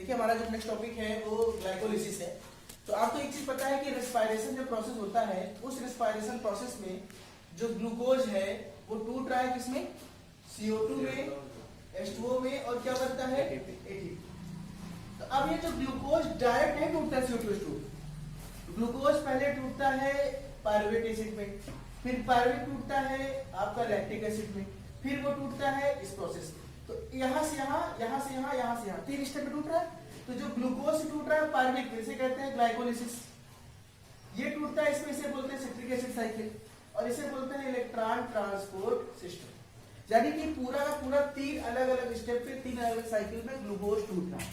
देखिए हमारा जो नेक्स्ट टॉपिक है वो ग्लाइकोलिसिस है। तो आपको एक चीज पता है कि रेस्पिरेशन जो प्रोसेस होता है उस रेस्पिरेशन प्रोसेस में जो ग्लूकोज है वो टूट रहा है किसमें, CO2 में, H2O में, और क्या बनता है, ATP। तो अब ये जो ग्लूकोज डायरेक्ट नहीं टूटता है CO2 H2O, ग्लूकोज पहले टूटता है पायरुवेट एसिड में, फिर पायरुवेट टूटता है आपका लैक्टिक एसिड में, फिर वो टूटता है इस प्रोसेस में। तो यहाँ से यहाँ, यहाँ से यहाँ, यहाँ से यहाँ, 3 स्टेप में टूट रहा है। तो जो ग्लूकोज से टूट रहा है पायरुवेट में, इसे कहते हैं ग्लाइकोलिसिस। ये टूटता है इसमें, इसे बोलते हैं सिट्रिक एसिड साइकिल, और इसे बोलते हैं इलेक्ट्रॉन ट्रांसपोर्ट सिस्टम। यानी कि पूरा का पूरा 3 अलग अलग स्टेप पे 3 अलग अलग साइकिल में ग्लूकोज टूट रहा है।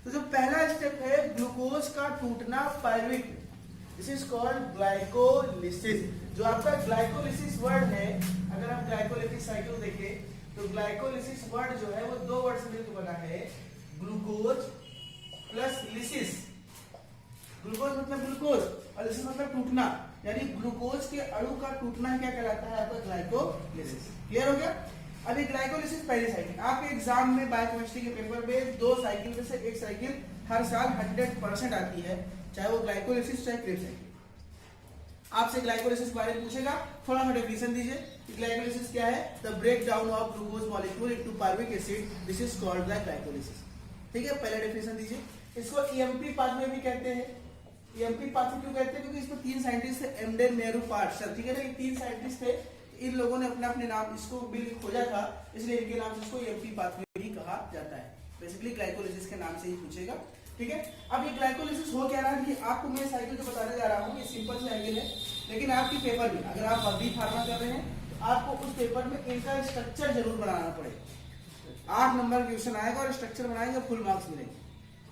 तो जो पहला स्टेप है ग्लूकोज का टूटना पायरुवेट में, दिस इज कॉल्ड ग्लाइकोलिसिस। जो आपका ग्लाइकोलिसिस वर्ड है, अगर आप ग्लाइकोलिसिस साइकिल देखें तो ग्लाइकोलिसिस वर्ड जो है वो 2 वर्ड से मिलकर बना है, ग्लूकोज प्लस लिसिस। ग्लूकोज मतलब ग्लूकोज और लिसिस मतलब टूटना, यानी ग्लूकोज के अणु का टूटना क्या कहलाता है आपका, ग्लाइकोलिसिस। क्लियर हो गया। अभी ग्लाइकोलिसिस पहली साइकिल आपके एग्जाम में बायोकेमिस्ट्री के पेपर में 2 साइकिल में से एक साइकिल हर साल 100% आती है, चाहे वो ग्लाइकोलिसिस चाहे क्रेब साइकिल। आपसे ग्लाइकोलिसिस के बारे में पूछेगा, थोड़ा सा डेफिनेशन दीजिए कि ग्लाइकोलिसिस क्या है। The break down of glucose molecule into pyruvic acid, this is called glycolysis. ठीक है, पहला डेफिनेशन दीजिए। इसको EMP पाथवे भी कहते हैं। EMP पाथवे क्यों कहते हैं, क्योंकि इसमें 3 साइंटिस्ट थे, एमडेन, नेहरू, पार्सर। ठीक है ना, ये 3 साइंटिस्ट थे, इन लोगों ने अपने अपने नाम इसको बिल खोजा था, इसलिए इनके नाम से इसको EMP पाथवे भी कहा जाता है। बेसिकली ग्लाइकोलिसिस के नाम से ही पूछेगा। ठीक है, अब ये ग्लाइकोलिसिस हो क्या रहा है कि आपको मैं साइकिल जो बताने जा रहा हूँ, ये सिंपल साइकिल है, लेकिन आपकी पेपर में अगर आप बी फार्मा कर रहे हैं तो आपको उस पेपर में इनका स्ट्रक्चर जरूर बनाना पड़ेगा। 8 नंबर क्वेश्चन आएगा और स्ट्रक्चर बनाएंगे, फुल मार्क्स मिलेंगे।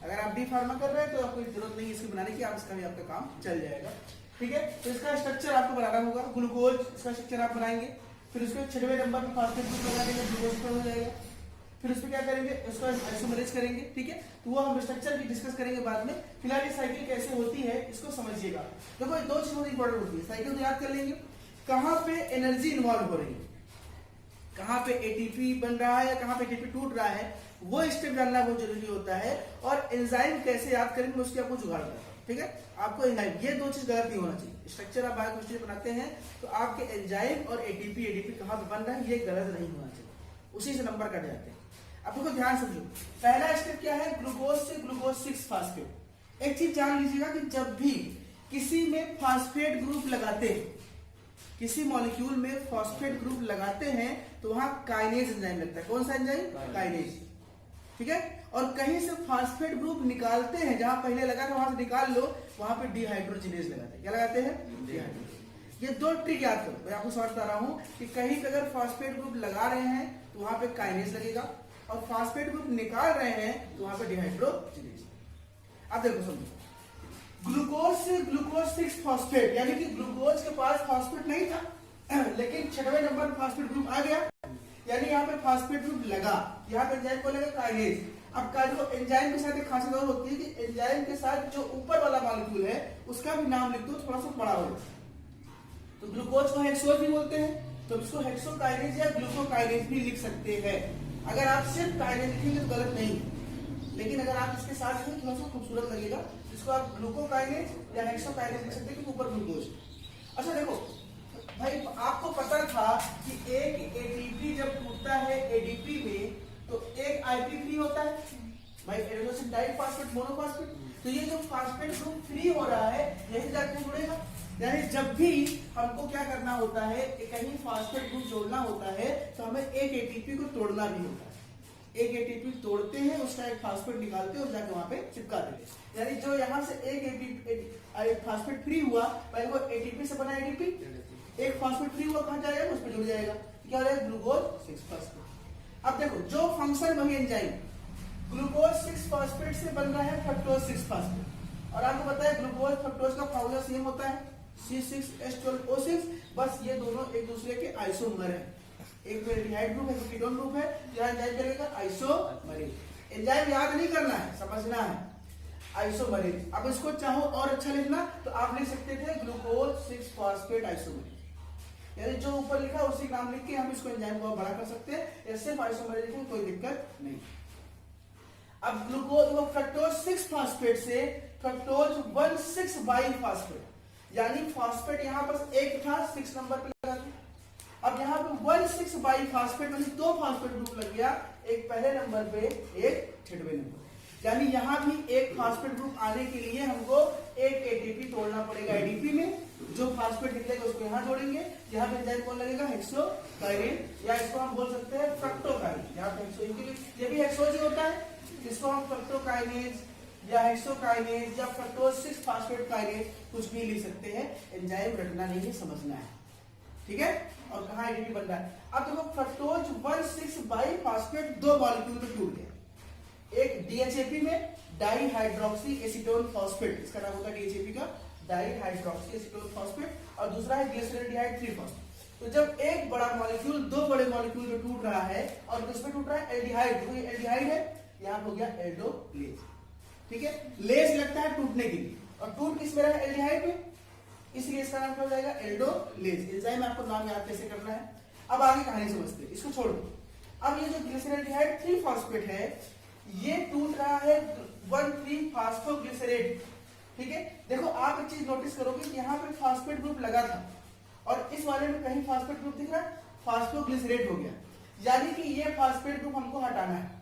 अगर आप डी फार्मा कर रहे हैं तो आपको जरूरत नहीं है इसको बनाने की, आप इसका भी आपका काम चल जाएगा। ठीक है, तो इसका स्ट्रक्चर आपको बनाना होगा। ग्लूकोज इसका स्ट्रक्चर आप बनाएंगे, फिर उसके 6वें नंबर में फॉस्फेट ग्रुप लगा देंगे, ग्लूकोज पर हो जाएगा। फिर उसमें क्या करेंगे, उसको आइसोमरेज करेंगे। ठीक है, तो वो हम स्ट्रक्चर भी डिस्कस करेंगे बाद में। फिलहाल ये साइकिल कैसे होती है इसको समझिएगा। देखो 2 चीज बहुत इंपॉर्टेंट होती है। साइकिल तो याद कर लेंगे, कहां पे एनर्जी इन्वॉल्व हो रही है, कहां पे ATP बन रहा है या कहां पे ATP टूट रहा है, वो स्टेप जानना बहुत जरूरी होता है। और एंजाइम कैसे याद करेंगे उसकी आपको जुगाड़ करना है। ठीक है, आपको एंजाइम, ये 2 चीज गलत नहीं होना चाहिए। स्ट्रक्चर आप बायोकेमिस्ट्री बनाते हैं तो आपके एंजाइम और ATP कहां पे बन रहा है ये गलत नहीं होना चाहिए, उसी से नंबर कट जाते हैं। अब देखो ध्यान समझो, पहला स्टेप क्या है, ग्लूकोज से ग्लूकोज 6 फास्फेट। एक चीज जान लीजिएगा कि जब भी किसी में फास्फेट ग्रुप लगाते हैं, किसी मॉलिक्यूल में फास्फेट ग्रुप लगाते हैं तो वहां काइनेज एंजाइम लगता है। कौन सा एंजाइम, काइनेज। ठीक है, और कहीं से फास्फेट ग्रुप निकालते हैं, जहां पहले लगा था वहां से निकाल लो, वहां पे डिहाइड्रोजिनेज लगाते हैं। क्या लगाते हैं, डिहाइड्रोजिनेज। ये 2 ट्रिक याद करो, मैं आपको समझता रहा हूं कि कहीं पे अगर फास्फेट ग्रुप लगा रहे हैं तो वहां पे काइनेज लगेगा, और फास्फेट ग्रुप निकाल रहे हैं तो वहां पे डिहाइड्रोजिनेज। अब देखो समझो, ग्लूकोज से ग्लूकोज 6 फास्फेट, यानी कि ग्लूकोज के पास फास्फेट नहीं था, लेकिन 6वें नंबर पर फास्फेट ग्रुप आ गया, यानी यहाँ पे फास्फेट ग्रुप लगा, यहाँ पे एंजाइम को लगा काइनेज। अब का जो एंजाइम के साथ एक खासियत और होती है कि एंजाइम के साथ जो ऊपर वाला मॉलिक्यूल है उसका भी नाम लिख दो, थोड़ा सा बड़ा हो। तो ग्लूकोज को हेक्सोज भी बोलते हैं, तो इसको हेक्सोकाइनेज या ग्लूकोकाइनेज भी लिख सकते हैं। अगर आप सिर्फ काइनेज लिखेंगे तो गलत नहीं, लेकिन अगर आप इसके साथ लिखें थोड़ा सा खूबसूरत लगेगा। इसको आप ग्लूकोकाइनेज या हेक्सोकाइनेज लिख सकते हैं कि ऊपर ग्लूकोज। अच्छा देखो भाई, आपको पता था कि एक ATP जब टूटता है ADP में तो एक IP फ्री होता है भाई, एडेनोसिन डाइफॉस्फेट मोनोफॉस्फेट। तो ये जो फास्फेट ग्रुप फ्री हो रहा है यही जाके जुड़ेगा। यानी जब भी हमको क्या करना होता है, कहीं फास्फेट ग्रुप जोड़ना होता है तो हमें एक ATP को तोड़ना भी होता है। एक ATP तोड़ते हैं, उसका एक फास्फेट निकालते हैं और जाके वहां पे चिपका देते हैं। यानी जो यहाँ से एक फास्फेट फ्री हुआ भाई, वो ATP से बना ADP, एक फास्फेट फ्री हुआ कहां जाएगा, उस पर जुड़ जाएगा। क्या हो जाएगा, ग्लूकोज 6 फास्फेट। अब देखो जो फंक्शन वही एंजाइम, ग्लूकोज 6 फास्फेट से बन रहा है फ्रक्टोज 6 फास्फेट। और आपको पता है ग्लूकोज फ्रक्टोज का फॉर्मूला सेम होता है, C6H12O6, बस ये दोनों एक दूसरे के आइसोमर हैं। एक में डिहाइड ग्रुप है, एक कीटोन ग्रुप है, यहाँ एंजाइम चलेगा आइसोमरेज। एंजाइम याद नहीं करना है, समझना है, आइसोमरेज। अब इसको चाहो और अच्छा लिखना तो आप लिख सकते थे ग्लूकोज 6 फास्फेट आइसोमरेज, यानी जो ऊपर लिखा उसी नाम लिख के हम इसको एंजाइम को बड़ा कर सकते हैं। या सिर्फ आइसोमरेज लिखें कोई दिक्कत नहीं। अब ग्लूकोज फ्रक्टोज 6 फास्फेट से फ्रक्टोज 1,6 बाइफास्फेट, यानी फास्फेट यहाँ पर एक था 6 नंबर पे लगा दिया। अब यहाँ पे 1,6 बाइफास्फेट यानी 2 फास्फेट ग्रुप लग गया, एक पहले नंबर पे एक छठवें नंबर, यानी यहाँ भी एक फास्फेट ग्रुप आने के लिए हमको एक एटीपी तोड़ना पड़ेगा एडीपी में, जो फास्फेट निकलेगा उसको यहाँ जोड़ेंगे, यहाँ पे एंजाइम कौन लगेगा, हेक्सोकाइनेज, या इसको हम बोल सकते हैं फ्रक्टोकाइनेज। यहाँ पे ये भी हेक्सोज ही होता है, इसको हम फ्रक्टोकाइनेज या हेक्सोकाइनेज या फ्रक्टोज 6 फास्फेट काइनेज कुछ भी लिख सकते हैं। एंजाइम रटना नहीं है, समझना है, ठीक है। और कहाँ एडीपी बन रहा है। अब देखो फ्रक्टोज 1,6 बाइफास्फेट 2 मॉलिक्यूल में टूट गया, एक डीएचएपी में डाइहाइड्रोक्सी एसीटोन फॉस्फेट, इसका नाम होता है डीएचएपी का डाइहाइड्रोक्सी एसीटोन फॉस्फेट, और दूसरा है ग्लिसरॉल्डिहाइड 3 फॉस्फेट। तो जब एक बड़ा मॉलिक्यूल 2 बड़े मॉलिक्यूल में टूट रहा है और किसमें टूट रहा है, एल्डिहाइड, तो ये एल्डिहाइड है, यहाँ हो गया एल्डोलेज, ठीक है। लेज लगता है टूटने के लिए, और टूट किस में रहा है, एल्डिहाइड में, इसलिए इसका नाम क्या हो जाएगा, एल्डोलेज। एंजाइम आपको नाम याद कैसे करना है। अब आगे कहानी समझते हैं, इसको छोड़ दो। अब ये जो ग्लिसरॉल्डिहाइड 3 फॉस्फेट है, ये टूट रहा है 1,3 फास्फोग्लिसरेट, ठीक है। देखो आप एक चीज नोटिस करोगे कि यहाँ पे फास्फेट ग्रुप लगा था और इस वाले में कहीं फास्फेट ग्रुप दिख रहा है, फास्फोग्लिसरेट हो गया, यानी कि ये फास्फेट ग्रुप हमको हटाना है।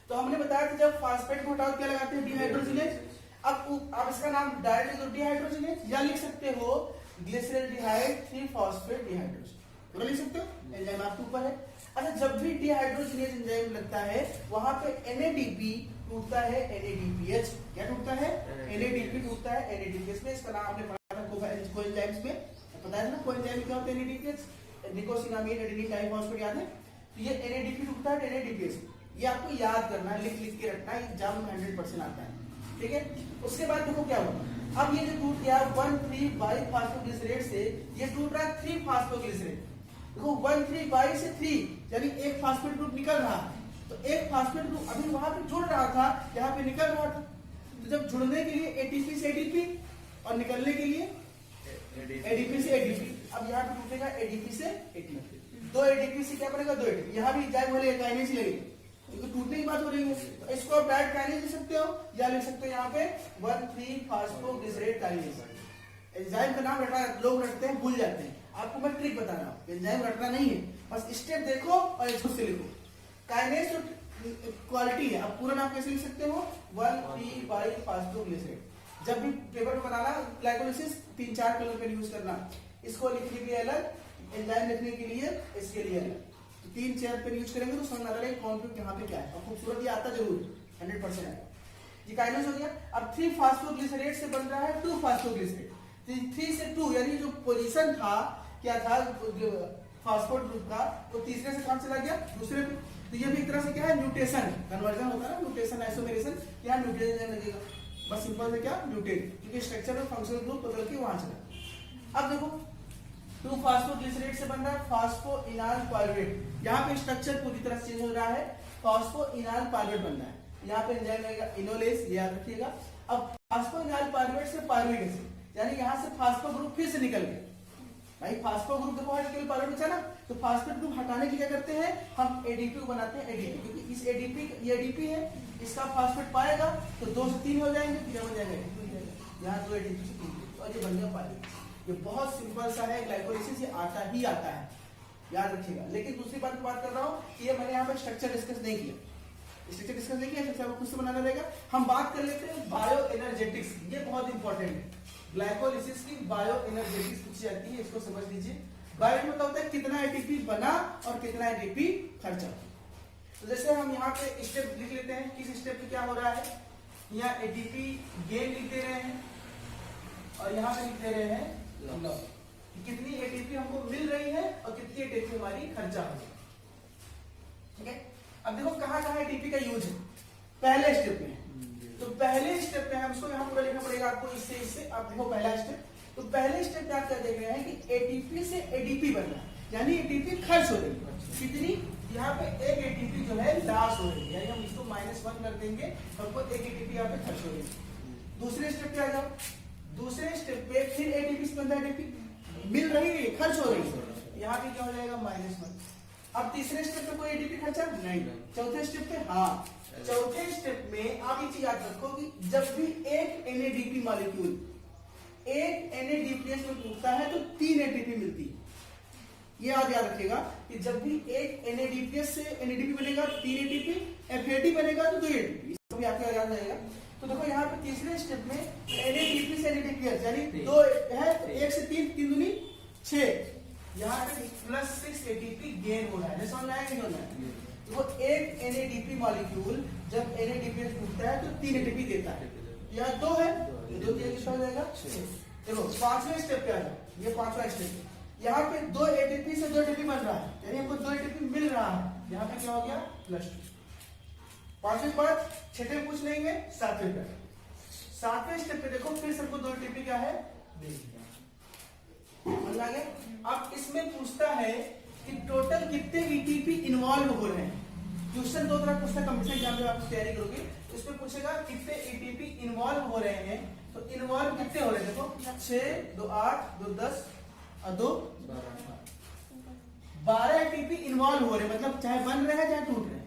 तो हमने बताया था जब फास्फेट को हटाओ क्या लगाते हैं, डिहाइड्रोजिनेज। अब इसका नाम डायरेक्ट डिहाइड्रोजिनेज, या लिख सकते हो ग्लिसरॉल्डिहाइड 3 फॉस्फेट डिहाइड्रोजिनेज, पूरा लिख सकते हो, एंजाइम आपके ऊपर है। अच्छा, जब भी डिहाइड्रोजिनेज एंजाइम लगता है वहां पे NADP टूटता है NADPH, क्या टूटता है, NADP टूटता है NADPH में। इसका नाम आपने पढ़ा था कोएंजाइम्स में, पता है ना कोएंजाइम क्या होता है, NADPH, निकोसिनामाइड एडेनिन डाइफॉस्फेट, याद है। तो ये NADP टूटता है NADPH, ये आपको याद करना है, लिख के रखना है, एग्जाम में 100% आता है, ठीक है। उसके बाद देखो क्या हुआ, अब ये जो टूट गया 1,3 बाइफास्फोग्लिसरेट से, ये टूट रहा है 3 फास्फोग्लिसरेट। देखो 1,3 बाई से 3, यानी एक फास्फेट ग्रुप निकल रहा है, तो एक फास्फेट ग्रुप अभी वहां पे जुड़ रहा था, यहाँ पे निकल रहा था। तो जब जुड़ने के लिए ATP से ADP और निकलने के लिए ADP से ADP, अब यहाँ पे टूटेगा ADP से ATP, 2 ADP से क्या बनेगा, 2 ADP। यहाँ भी एंजाइम वाले काइनेज लगेगा, क्योंकि टूटने की बात हो रही है। तो इसको आप डायरेक्ट काइनेज लिख सकते हो, या लिख सकते हो यहाँ पे 1,3 फास्फोग्लिसरेट काइनेज। एंजाइम का नाम लोग रखते हैं, भूल जाते हैं। आपको मैं ट्रिक बता रहा हूँ, एंजाइम रटना नहीं है, बस स्टेप देखो और इसको से लिखो। काइनेज तो क्वालिटी है, आप पूरा नाम कैसे लिख सकते हो, 1,3 बाइफास्फोग्लिसरेट। जब भी पेपर में बनाना ग्लाइकोलिसिस 3-4 कलर पेन यूज करना, इसको लिखने के लिए अलग, एंजाइम लिखने के लिए इसके लिए अलग, तो 3-4 पेन यूज करेंगे तो समझ आ रहा है कौन पे कहाँ पे क्या है। और खूबसूरत ये आता जरूर 100% आएगा। ये काइनेज हो गया। अब 3 फास्फोग्लिसरेट से बन रहा है 2 फास्फोग्लिसरेट, 3 से 2, यानी जो पोजीशन था क्या था फास्फोट ग्रुप का, तो तीसरे से कौन चला गया, दूसरे पे। तो ये भी एक तरह से क्या है, म्यूटेशन, कन्वर्जन होता है ना, म्यूटेशन आइसोमेरेशन, क्या म्यूटेशन लगेगा, बस सिंपल से क्या म्यूटेट, क्योंकि स्ट्रक्चर और फंक्शनल ग्रुप बदल के वहां चला। अब देखो 2 फास्फोग्लिसरेट से बन रहा है फास्फोइनाल पायरुवेट, यहाँ पे स्ट्रक्चर पूरी तरह चेंज हो रहा है, फास्फोइनाल पायरुवेट बन रहा है। यहाँ पे एंजाइम लगेगा इनोलेज, याद रखिएगा। अब फास्फोइनाल पायरुवेट से पायरुविक एसिड, यानी यहाँ से फास्फो ग्रुप फिर से निकल गया। भाई फास्फो ग्रुप देखो केवल पायरुवेट बचा ना, तो फास्फेट ग्रुप हटाने के क्या करते हैं, हम एडीपी को बनाते हैं एडीपी, क्योंकि इस एडीपी, ये एडीपी है, इसका फास्फेट पाएगा तो 2 से 3 हो जाएंगे, क्या बन जाएगा, यहाँ 2 एडीपी से 3, और ये बन गया पायरुवेट। ये बहुत सिंपल सा है, ग्लाइकोलिसिस ये आता ही आता है, याद रखिएगा। लेकिन दूसरी बात कर रहा हूँ कि ये मैंने यहाँ पे स्ट्रक्चर डिस्कस नहीं किया, स्ट्रक्चर डिस्कस नहीं किया, सबसे आपको खुद से बनाना रहेगा। हम बात कर लेते हैं बायो एनर्जेटिक्स, ये बहुत इंपॉर्टेंट है। ग्लाइकोलिसिस की बायो एनर्जेटिक्स पूछी जाती है, इसको समझ लीजिए। बायो मतलब होता है कितना एटीपी बना और कितना एटीपी खर्चा। तो जैसे हम यहाँ पे स्टेप लिख लेते हैं, किस स्टेप पे क्या हो रहा है, यहाँ एटीपी गेन लिख दे रहे हैं और यहाँ पे लिख दे रहे हैं लॉस, कितनी एटीपी हमको मिल रही है और कितनी एटीपी हमारी खर्चा हो रही है, ठीक है। अब देखो कहाँ कहाँ एटीपी का यूज है, पहले स्टेप में। तो पहले स्टेप में हमको यहाँ पूरा लिखना पड़ेगा आपको, इससे अब देखो पहला स्टेप। तो पहले स्टेप में आप क्या देख रहे हैं कि एटीपी से एडीपी बन रहा है, यानी एटीपी खर्च हो रही है, कितनी, यहाँ पे एक एटीपी जो है लॉस हो रही है, यानी हम इसको -1 कर देंगे, हमको एक एटीपी यहाँ पे खर्च हो रही है। दूसरे स्टेप पे आ जाओ, दूसरे स्टेप पे फिर एटीपी से बनता है, एटीपी मिल रही है, खर्च हो रही है, यहाँ पे क्या हो जाएगा -1। अब तीसरे स्टेप पे कोई एटीपी खर्चा नहीं, चौथे स्टेप पे हाँ चौथे स्टेप में आप ये चीज याद रखो कि जब भी एक NADP मॉलिक्यूल एक NADPH में टूटता है तो 3 ATP मिलती है। ये याद रखिएगा कि जब भी एक NADPH से NADP बनेगा 3 ATP, FAD बनेगा तो 2 ATP। इसको भी आपको याद रहेगा। तो देखो यहाँ पे तीसरे स्टेप में NADP से NADPH यानी 2 है, 1 से 3, 3 दूनी 6, यहाँ पे +6 ATP गेन हो रहा है। समझ में आया नहीं होना है? वो एक NADP मॉलिक्यूल जब NADPH टूटता है तो 3 ATP देता है। यहाँ 2 है, 2 3 कितना हो जाएगा 6। देखो पांचवें स्टेप पे आ जाओ, ये पांचवा स्टेप। यहाँ पे 2 ATP से 2 ATP बन रहा है, यानी हमको 2 ATP मिल रहा है। यहाँ पे क्या हो गया +2। पांचवें बाद छठे पूछ लेंगे सातवें पे। सातवें स्टेप पे देखो फिर सबको 2 ATP क्या है समझ आ गया। अब इसमें पूछता है कि टोटल कितने ATP इन्वॉल्व हो रहे हैं। क्वेश्चन 2 तरह पूछता है कंपटीशन एग्जाम में, आप तैयारी करोगे इसमें पूछेगा कितने ATP इन्वॉल्व हो रहे हैं। तो इन्वॉल्व कितने हो रहे हैं देखो 6, 2 8, 2 10 और 2 12 ATP इन्वॉल्व हो रहे हैं, मतलब चाहे बन रहे हैं चाहे टूट रहे हैं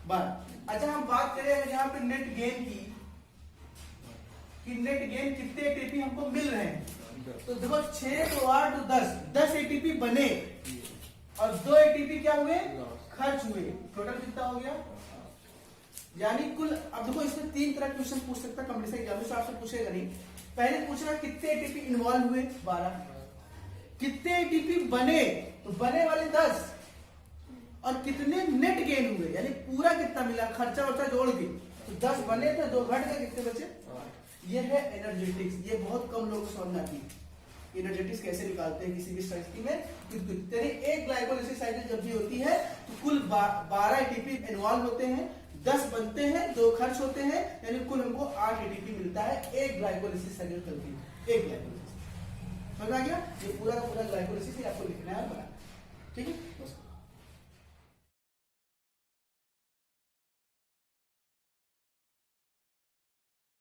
12। अच्छा हम बात करें यहाँ पे नेट गेन की कि नेट गेन कितने ATP हमको मिल रहे हैं। तो देखो 6, 2 8, 2 10 ATP बने और 2 ATP क्या हुए खर्च हुए। टोटल कितना हो गया यानी कुल। अब देखो इसमें 3 तरह क्वेश्चन पूछ सकता है कंपटीशन एग्जाम में, आपसे पूछेगा नहीं। पहले पूछेगा कितने ATP इन्वॉल्व हुए 12, कितने ATP बने तो बने वाले 10 और कितने नेट गेन हुए यानी पूरा कितना मिला खर्चा वर्चा जोड़ के। तो 10 बने थे 2 घट गए, कितने बचे। ये है एनर्जेटिक्स, ये बहुत कम लोगों को समझ आती है एनर्जेटिक्स कैसे निकालते हैं किसी भी स्थिति में। एक ग्लाइकोलाइसिस साइकिल जब भी होती है तो कुल 12 ATP इन्वॉल्व होते हैं, 10 बनते हैं, 2 खर्च होते हैं, यानी कुल हमको 8 ATP मिलता है एक ग्लाइकोलाइसिस साइकिल चलती है। एक ग्लाइकोलाइसिस समझ आ गया। ये पूरा का पूरा ग्लाइकोलाइसिस आपको लिखना है, ठीक है।